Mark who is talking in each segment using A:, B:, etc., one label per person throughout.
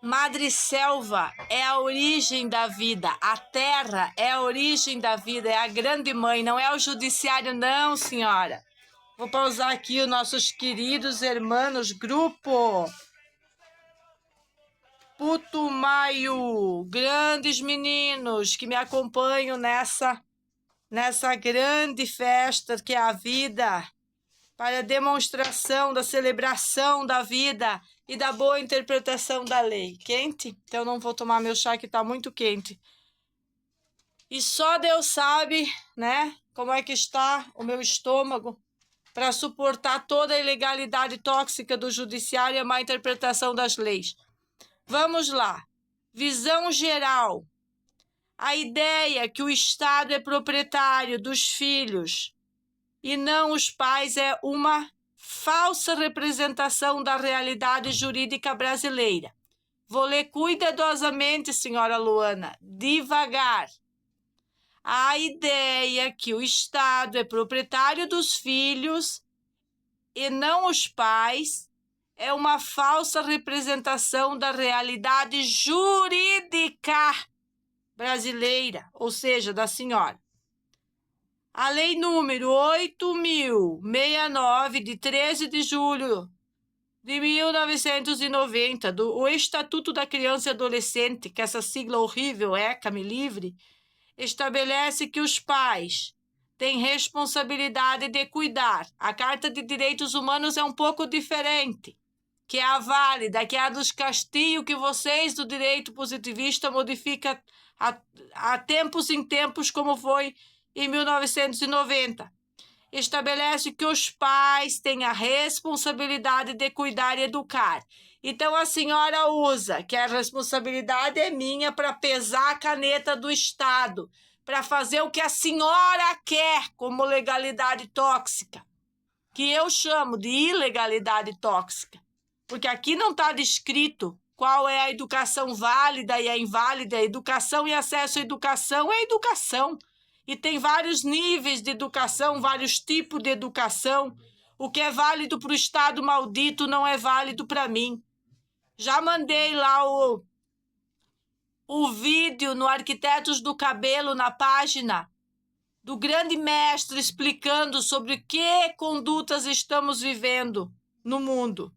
A: Madre Selva é a origem da vida, a terra é a origem da vida, é a grande mãe, não é o judiciário não, senhora. Vou pausar aqui os nossos queridos irmãos, grupo Putumayo, grandes meninos que me acompanham nessa grande festa que é a vida, para a demonstração da celebração da vida e da boa interpretação da lei. Quente? Então não vou tomar meu chá que está muito quente. E só Deus sabe, né, como é que está o meu estômago para suportar toda a ilegalidade tóxica do judiciário e a má interpretação das leis. Vamos lá. Visão geral. A ideia que o Estado é proprietário dos filhos e não os pais é uma falsa representação da realidade jurídica brasileira. Vou ler cuidadosamente, senhora Luana, devagar. A ideia que o Estado é proprietário dos filhos e não os pais é uma falsa representação da realidade jurídica brasileira, ou seja, da senhora. A lei número 8.069, de 13 de julho de 1990, o Estatuto da Criança e Adolescente, que essa sigla horrível, ECA, me livre, estabelece que os pais têm responsabilidade de cuidar. A Carta de Direitos Humanos é um pouco diferente, que é a válida, que é a dos castigos que vocês do direito positivista modificam há tempos em tempos, como foi em 1990. Estabelece que os pais têm a responsabilidade de cuidar e educar. Então a senhora usa que a responsabilidade é minha para pesar a caneta do Estado, para fazer o que a senhora quer como legalidade tóxica, que eu chamo de ilegalidade tóxica, porque aqui não está descrito qual é a educação válida e a inválida. A educação e acesso à educação é educação. E tem vários níveis de educação, vários tipos de educação. O que é válido para o Estado maldito não é válido para mim. Já mandei lá o vídeo no Arquitetos do Cabelo, na página do grande mestre, explicando sobre que condutas estamos vivendo no mundo.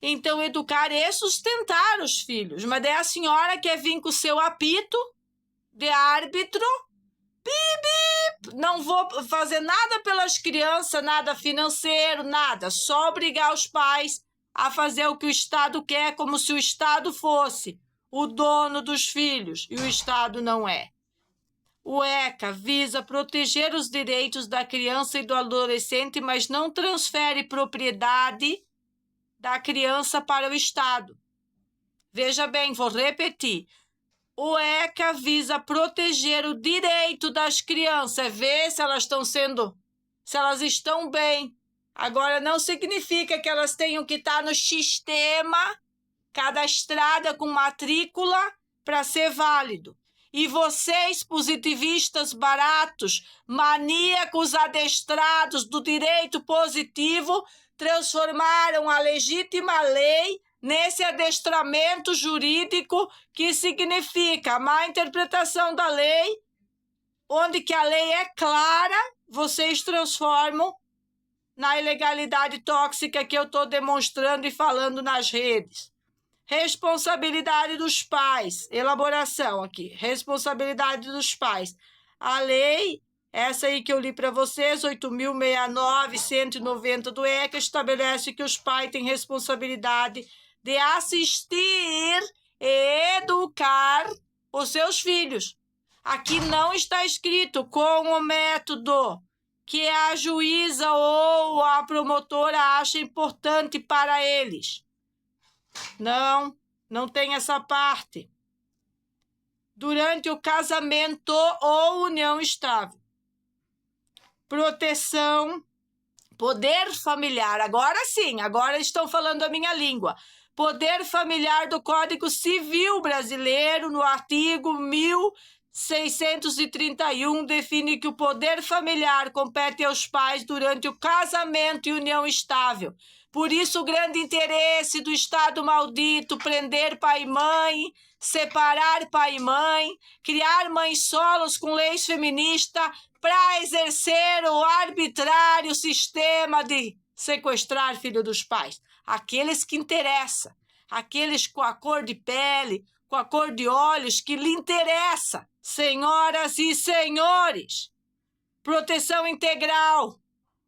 A: Então, educar é sustentar os filhos. Mas daí a senhora quer vir com o seu apito de árbitro, não vou fazer nada pelas crianças, nada financeiro, nada, só obrigar os pais a fazer o que o Estado quer, como se o Estado fosse o dono dos filhos, e o Estado não é. O ECA visa proteger os direitos da criança e do adolescente, mas não transfere propriedade da criança para o Estado. Veja bem, vou repetir. O ECA visa proteger o direito das crianças, ver se elas estão bem. Agora, não significa que elas tenham que estar no sistema cadastrada com matrícula para ser válido. E vocês, positivistas baratos, maníacos adestrados do direito positivo, transformaram a legítima lei nesse adestramento jurídico que significa a má interpretação da lei, onde que a lei é clara, vocês transformam na ilegalidade tóxica que eu estou demonstrando e falando nas redes. Responsabilidade dos pais, elaboração aqui, responsabilidade dos pais. A lei, essa aí que eu li para vocês, 8.069, 190 do ECA, estabelece que os pais têm responsabilidade de assistir e educar os seus filhos. Aqui não está escrito com o método que a juíza ou a promotora acha importante para eles. Não tem essa parte. Durante o casamento ou união estável. Proteção, poder familiar. Agora sim, agora estão falando a minha língua. Poder familiar do Código Civil Brasileiro, no artigo 631 define que o poder familiar compete aos pais durante o casamento e união estável. Por isso, o grande interesse do Estado maldito, prender pai e mãe, separar pai e mãe, criar mães solos com leis feministas para exercer o arbitrário sistema de sequestrar filho dos pais. Aqueles que interessam, aqueles com a cor de pele, com a cor de olhos que lhe interessa. Senhoras e senhores, proteção integral.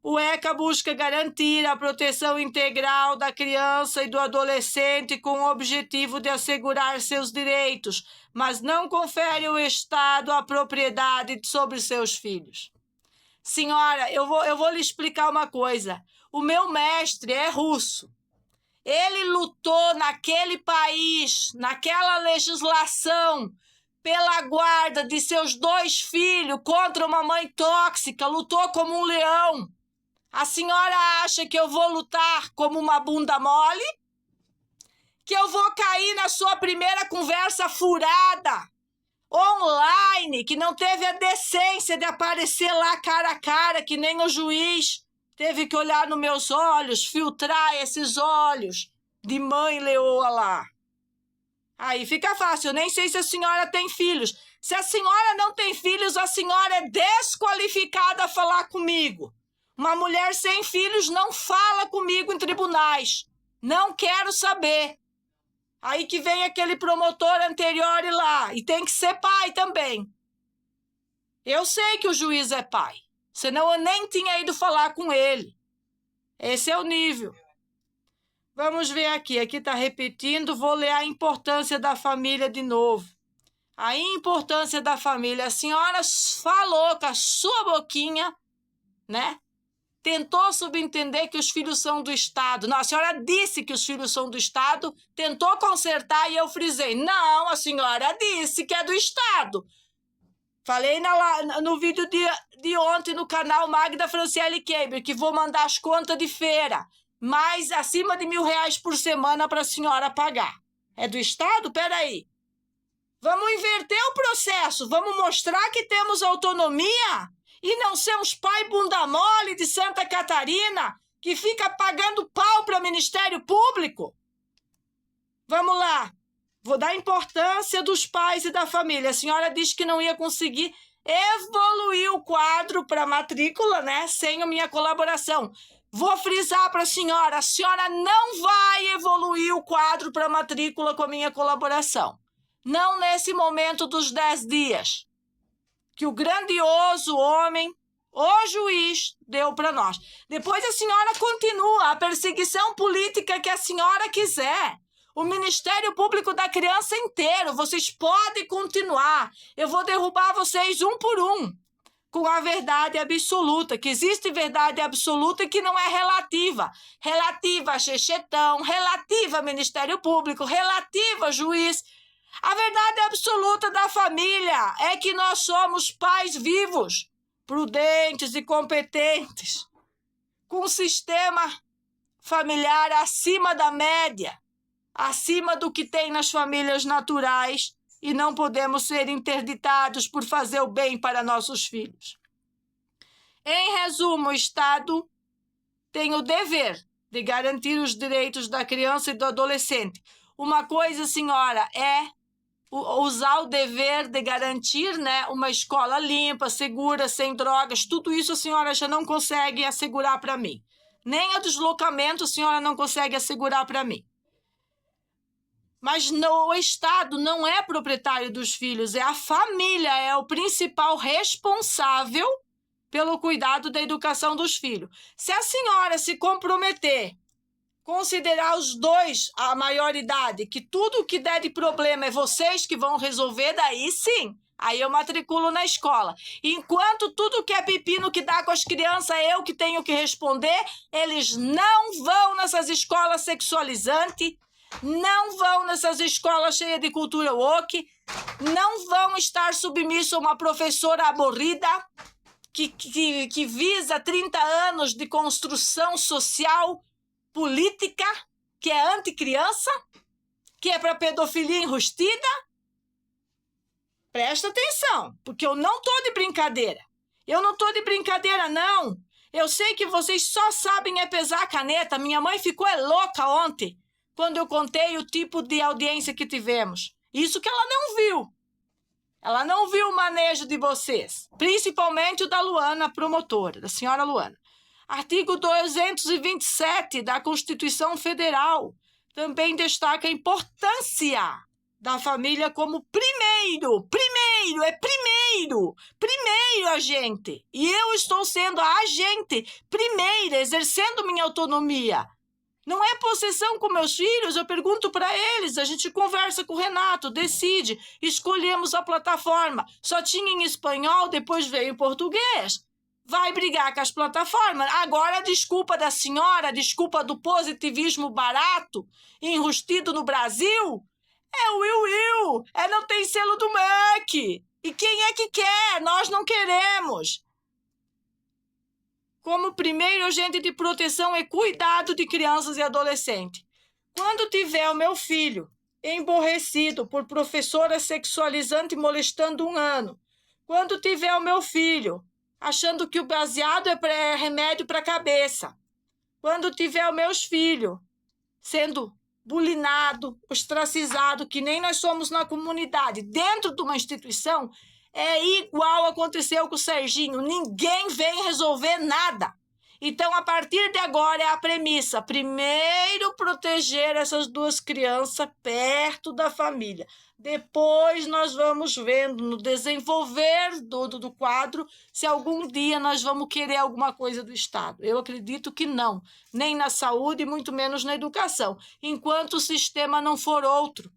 A: O ECA busca garantir a proteção integral da criança e do adolescente com o objetivo de assegurar seus direitos, mas não confere ao Estado a propriedade sobre seus filhos. Senhora, eu vou lhe explicar uma coisa. O meu mestre é russo. Ele lutou naquele país, naquela legislação, pela guarda de seus 2 filhos contra uma mãe tóxica, lutou como um leão. A senhora acha que eu vou lutar como uma bunda mole? Que eu vou cair na sua primeira conversa furada, online, que não teve a decência de aparecer lá cara a cara, que nem o juiz teve que olhar nos meus olhos, filtrar esses olhos de mãe leoa lá. Aí fica fácil, eu nem sei se a senhora tem filhos. Se a senhora não tem filhos, a senhora é desqualificada a falar comigo. Uma mulher sem filhos não fala comigo em tribunais. Não quero saber. Aí que vem aquele promotor anterior e lá. E tem que ser pai também. Eu sei que o juiz é pai. Senão eu nem tinha ido falar com ele. Esse é o nível. Vamos ver aqui. Aqui está repetindo. Vou ler a importância da família de novo. A importância da família. A senhora falou com a sua boquinha, né? Tentou subentender que os filhos são do Estado. Não, a senhora disse que os filhos são do Estado, tentou consertar e eu frisei. Não, a senhora disse que é do Estado. Falei no vídeo de ontem no canal Magda Franciele Keber que vou mandar as contas de feira, mais acima de R$1.000 por semana para a senhora pagar. É do Estado? Peraí. Vamos inverter o processo, vamos mostrar que temos autonomia e não ser uns pai bunda mole de Santa Catarina que fica pagando pau para o Ministério Público. Vamos lá. Vou dar importância dos pais e da família. A senhora disse que não ia conseguir evoluir o quadro para matrícula, né? Sem a minha colaboração. Vou frisar para a senhora não vai evoluir o quadro para matrícula com a minha colaboração. Não nesse momento dos 10 dias. Que o grandioso homem, o juiz, deu para nós. Depois a senhora continua a perseguição política que a senhora quiser. O Ministério Público da Criança inteiro, vocês podem continuar. Eu vou derrubar vocês um por um, com a verdade absoluta, que existe verdade absoluta e que não é relativa. Relativa a Chechetão, relativa a Ministério Público, relativa a juiz. A verdade absoluta da família é que nós somos pais vivos, prudentes e competentes, com um sistema familiar acima da média, acima do que tem nas famílias naturais, e não podemos ser interditados por fazer o bem para nossos filhos. Em resumo, o Estado tem o dever de garantir os direitos da criança e do adolescente. Uma coisa, senhora, é usar o dever de garantir, né, uma escola limpa, segura, sem drogas. Tudo isso a senhora já não consegue assegurar para mim. Nem o deslocamento a senhora não consegue assegurar para mim. Mas o Estado não é proprietário dos filhos, é a família, é o principal responsável pelo cuidado da educação dos filhos. Se a senhora se comprometer, considerar os 2 a maioridade, que tudo que der de problema é vocês que vão resolver, daí sim, aí eu matriculo na escola. Enquanto tudo que é pepino que dá com as crianças é eu que tenho que responder, eles não vão nessas escolas sexualizantes, não vão nessas escolas cheias de cultura woke, não vão estar submissos a uma professora aborrida que visa 30 anos de construção social, política, que é anticriança, que é para pedofilia enrustida. Presta atenção, porque eu não tô de brincadeira. Eu não tô de brincadeira, não. Eu sei que vocês só sabem é pesar a caneta. Minha mãe ficou louca ontem, quando eu contei o tipo de audiência que tivemos. Isso que ela não viu. Ela não viu o manejo de vocês, principalmente o da Luana, promotora, da senhora Luana. Artigo 227 da Constituição Federal também destaca a importância da família como primeiro agente. E eu estou sendo a agente primeira, exercendo minha autonomia. Não é possessão com meus filhos, eu pergunto para eles, a gente conversa com o Renato, decide, escolhemos a plataforma. Só tinha em espanhol, depois veio em português. Vai brigar com as plataformas. Agora a desculpa da senhora, a desculpa do positivismo barato, enrustido no Brasil, é o Will, é não tem selo do MEC. E quem é que quer? Nós não queremos. Como primeiro agente de proteção e cuidado de crianças e adolescentes. Quando tiver o meu filho emborrecido por professora sexualizante molestando 1 ano, quando tiver o meu filho achando que o baseado é remédio para a cabeça, quando tiver os meus filhos sendo bulinado, ostracizado, que nem nós somos na comunidade, dentro de uma instituição, é igual aconteceu com o Serginho. Ninguém vem resolver nada. Então, a partir de agora, é a premissa. Primeiro, proteger essas 2 crianças perto da família. Depois, nós vamos vendo no desenvolver do quadro se algum dia nós vamos querer alguma coisa do Estado. Eu acredito que não. Nem na saúde, muito menos na educação. Enquanto o sistema não for outro.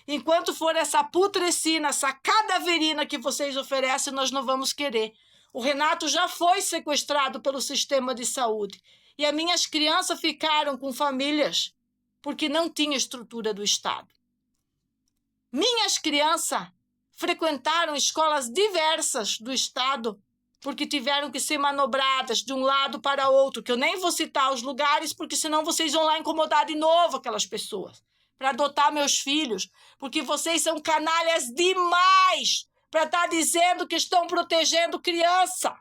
A: Enquanto for essa putrescina, essa cadaverina que vocês oferecem, nós não vamos querer. O Renato já foi sequestrado pelo sistema de saúde. E as minhas crianças ficaram com famílias porque não tinha estrutura do Estado. Minhas crianças frequentaram escolas diversas do Estado porque tiveram que ser manobradas de um lado para outro, que eu nem vou citar os lugares, porque senão vocês vão lá incomodar de novo aquelas pessoas para adotar meus filhos, porque vocês são canalhas demais para estar dizendo que estão protegendo criança.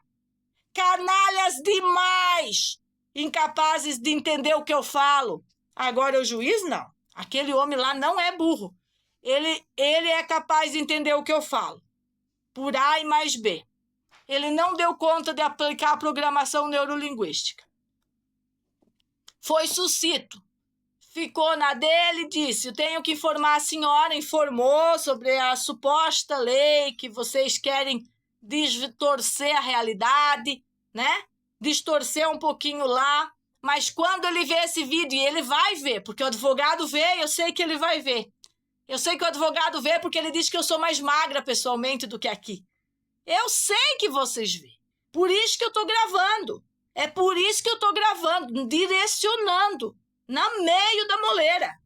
A: Canalhas demais, incapazes de entender o que eu falo. Agora o juiz não. Aquele homem lá não é burro. Ele é capaz de entender o que eu falo, por A e mais B. Ele não deu conta de aplicar a programação neurolinguística. Foi sucinto. Ficou na dele e disse, eu tenho que informar a senhora, informou sobre a suposta lei que vocês querem distorcer a realidade, né? Distorcer um pouquinho lá, mas quando ele vê esse vídeo, e ele vai ver, porque o advogado vê, eu sei que ele vai ver. Eu sei que o advogado vê porque ele diz que eu sou mais magra pessoalmente do que aqui. Eu sei que vocês vê. Por isso que eu tô gravando. É por isso que eu tô gravando, direcionando. No meio da moleira.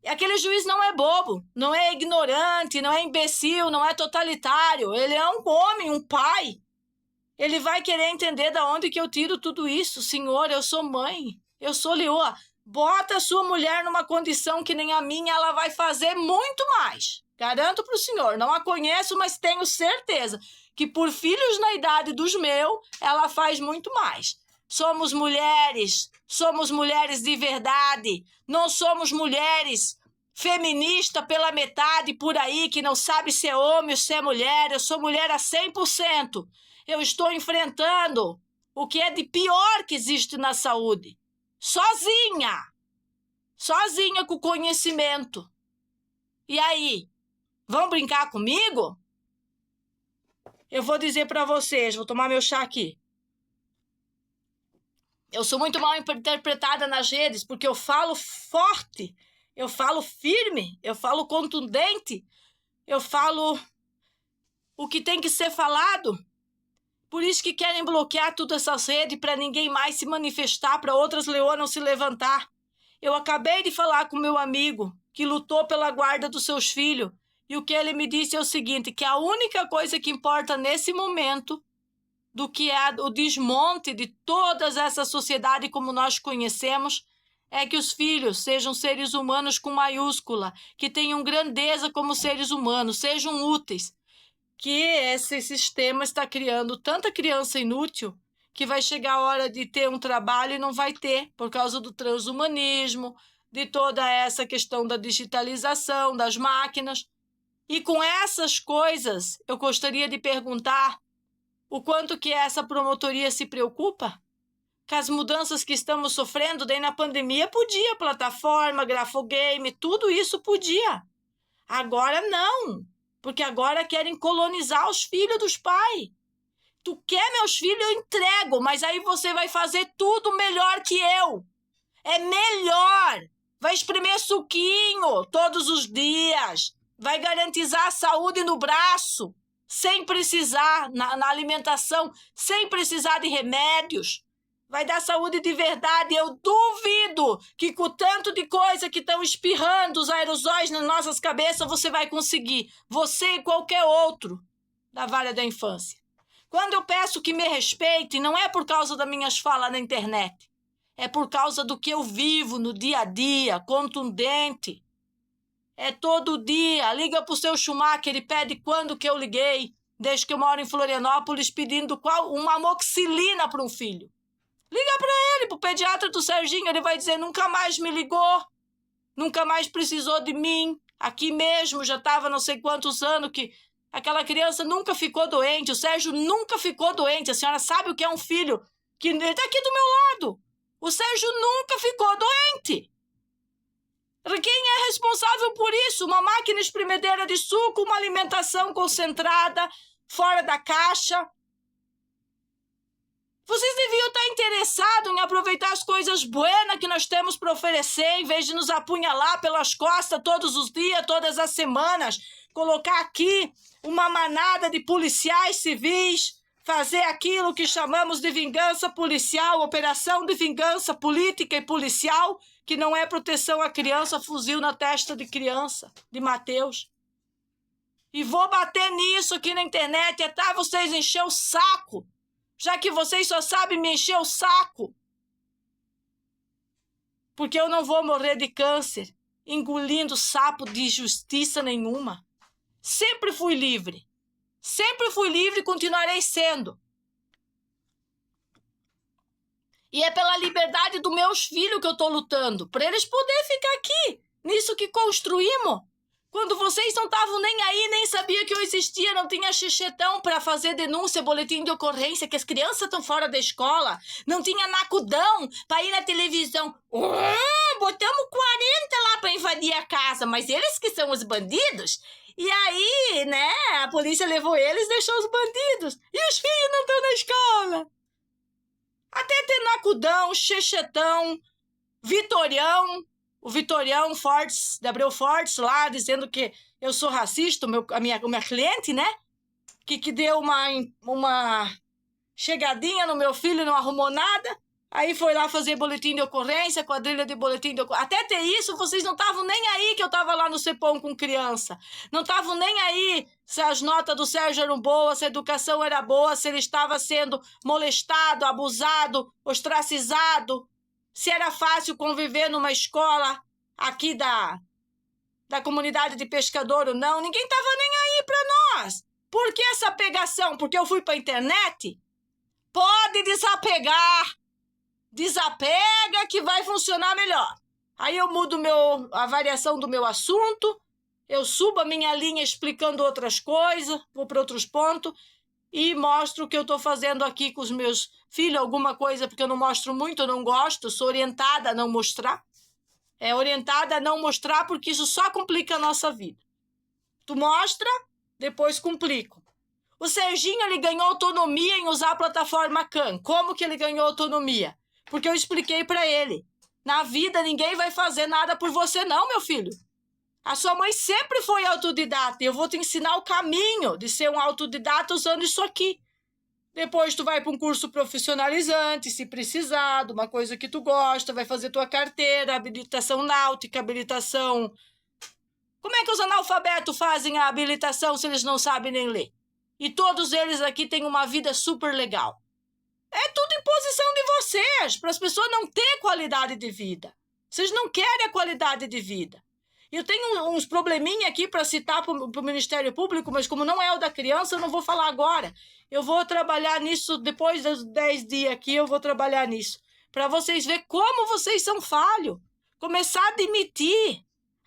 A: E aquele juiz não é bobo, não é ignorante, não é imbecil, não é totalitário. Ele é um homem, um pai. Ele vai querer entender de onde que eu tiro tudo isso. Senhor, eu sou mãe, eu sou leoa. Bota a sua mulher numa condição que nem a minha, ela vai fazer muito mais. Garanto para o senhor, não a conheço, mas tenho certeza que por filhos na idade dos meus, ela faz muito mais. Somos mulheres de verdade, não somos mulheres feministas pela metade por aí, que não sabe se é homem ou se é mulher. Eu sou mulher a 100%. Eu estou enfrentando o que é de pior que existe na saúde. Sozinha com conhecimento. E aí, vão brincar comigo? Eu vou dizer para vocês, vou tomar meu chá aqui. Eu sou muito mal interpretada nas redes, porque eu falo forte, eu falo firme, eu falo contundente, eu falo o que tem que ser falado. Por isso que querem bloquear todas essas redes para ninguém mais se manifestar, para outras leoas não se levantar. Eu acabei de falar com meu amigo que lutou pela guarda dos seus filhos e o que ele me disse é o seguinte, que a única coisa que importa nesse momento do que é o desmonte de toda essa sociedade como nós conhecemos é que os filhos sejam seres humanos com maiúscula, que tenham grandeza como seres humanos, sejam úteis. Que esse sistema está criando tanta criança inútil que vai chegar a hora de ter um trabalho e não vai ter, por causa do transhumanismo, de toda essa questão da digitalização, das máquinas. E com essas coisas, eu gostaria de perguntar o quanto que essa promotoria se preocupa com as mudanças que estamos sofrendo. Daí na pandemia podia, plataforma, grafogame, tudo isso podia. Agora não, porque agora querem colonizar os filhos dos pais. Tu quer meus filhos, eu entrego, mas aí você vai fazer tudo melhor que eu. É melhor. Vai espremer suquinho todos os dias. Vai garantizar a saúde no braço, sem precisar, na alimentação, sem precisar de remédios. Vai dar saúde de verdade. Eu duvido que com o tanto de coisa que estão espirrando os aerosóis nas nossas cabeças, você vai conseguir. Você e qualquer outro da Vale da Infância. Quando eu peço que me respeitem, não é por causa das minhas falas na internet. É por causa do que eu vivo no dia a dia, contundente. É todo dia. Liga pro seu Schumacher e pede quando que eu liguei, desde que eu moro em Florianópolis, pedindo uma amoxicilina para um filho. Liga para ele, pro pediatra do Serginho, ele vai dizer, nunca mais me ligou, nunca mais precisou de mim. Aqui mesmo já estava não sei quantos anos que aquela criança nunca ficou doente, o Sérgio nunca ficou doente. A senhora sabe o que é um filho que ele está aqui do meu lado. O Sérgio nunca ficou doente. Quem é responsável por isso? Uma máquina espremedeira de suco, uma alimentação concentrada, fora da caixa. Vocês deviam estar interessados em aproveitar as coisas buenas que nós temos para oferecer, em vez de nos apunhalar pelas costas todos os dias, todas as semanas, colocar aqui uma manada de policiais civis, fazer aquilo que chamamos de vingança policial, operação de vingança política e policial, que não é proteção à criança, fuzil na testa de criança, de Mateus. E vou bater nisso aqui na internet até vocês encher o saco, já que vocês só sabem me encher o saco. Porque eu não vou morrer de câncer, engolindo sapo de justiça nenhuma. Sempre fui livre. Sempre fui livre e continuarei sendo. E é pela liberdade dos meus filhos que eu estou lutando, para eles poderem ficar aqui, nisso que construímos. Quando vocês não estavam nem aí, nem sabiam que eu existia, não tinha xixetão para fazer denúncia, boletim de ocorrência, que as crianças estão fora da escola, não tinha nacudão para ir na televisão. Botamos 40 lá para invadir a casa, mas eles que são os bandidos. E aí, né, a polícia levou eles e deixou os bandidos. E os filhos não estão na escola. Até ter nacudão, xixetão, Vitorião, o Vitorião Fortes, Gabriel Fortes lá, dizendo que eu sou racista, a minha cliente, né? Que deu uma chegadinha no meu filho e não arrumou nada. Aí foi lá fazer boletim de ocorrência, quadrilha de boletim de ocorrência. Até ter isso, vocês não estavam nem aí que eu estava lá no CEPOM com criança. Não estavam nem aí se as notas do Sérgio eram boas, se a educação era boa, se ele estava sendo molestado, abusado, ostracizado, se era fácil conviver numa escola aqui da comunidade de pescador ou não. Ninguém estava nem aí para nós. Por que essa pegação? Porque eu fui para a internet? Pode desapegar. Desapega que vai funcionar melhor. Aí eu mudo a variação do meu assunto, eu subo a minha linha explicando outras coisas, vou para outros pontos e mostro o que eu estou fazendo aqui com os meus filhos, alguma coisa, porque eu não mostro muito, eu não gosto, sou orientada a não mostrar. É orientada a não mostrar porque isso só complica a nossa vida. Tu mostra, depois complica. O Serginho, ele ganhou autonomia em usar a plataforma Khan. Como que ele ganhou autonomia? Porque eu expliquei para ele. Na vida, ninguém vai fazer nada por você não, meu filho. A sua mãe sempre foi autodidata. E eu vou te ensinar o caminho de ser um autodidata usando isso aqui. Depois tu vai para um curso profissionalizante, se precisar, de uma coisa que tu gosta, vai fazer tua carteira, habilitação náutica, habilitação... Como é que os analfabetos fazem a habilitação se eles não sabem nem ler? E todos eles aqui têm uma vida super legal. É tudo imposição de vocês, para as pessoas não terem qualidade de vida. Vocês não querem a qualidade de vida. Eu tenho uns probleminha aqui para citar para o Ministério Público, mas como não é o da criança, eu não vou falar agora. Eu vou trabalhar nisso depois dos 10 dias aqui, eu vou trabalhar nisso. Para vocês verem como vocês são falhos. Começar a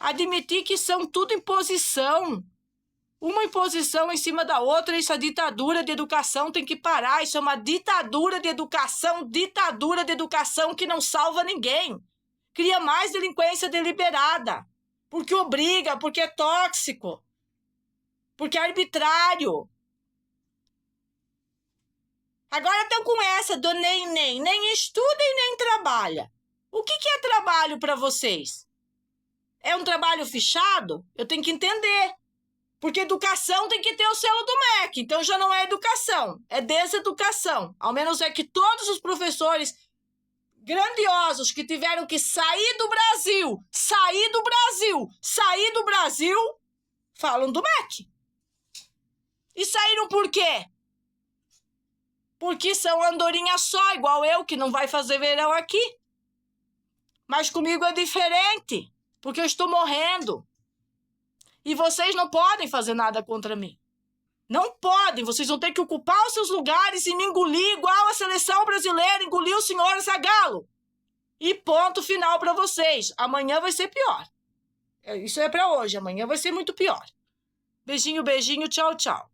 A: admitir que são tudo imposição. Uma imposição em cima da outra, isso a ditadura de educação tem que parar. Isso é uma ditadura de educação que não salva ninguém. Cria mais delinquência deliberada. Porque obriga, porque é tóxico, porque é arbitrário. Agora estão com essa do nem estuda e nem trabalha. O que é trabalho para vocês? É um trabalho fechado? Eu tenho que entender. Porque educação tem que ter o selo do MEC, então já não é educação, é deseducação. Ao menos é que todos os professores grandiosos que tiveram que sair do Brasil, falam do MEC. E saíram por quê? Porque são andorinha só, igual eu, que não vai fazer verão aqui. Mas comigo é diferente, porque eu estou morrendo. E vocês não podem fazer nada contra mim. Não podem, vocês vão ter que ocupar os seus lugares e me engolir igual a seleção brasileira engoliu o senhor Zagallo. E ponto final para vocês. Amanhã vai ser pior. Isso é para hoje, amanhã vai ser muito pior. Beijinho, beijinho, tchau, tchau.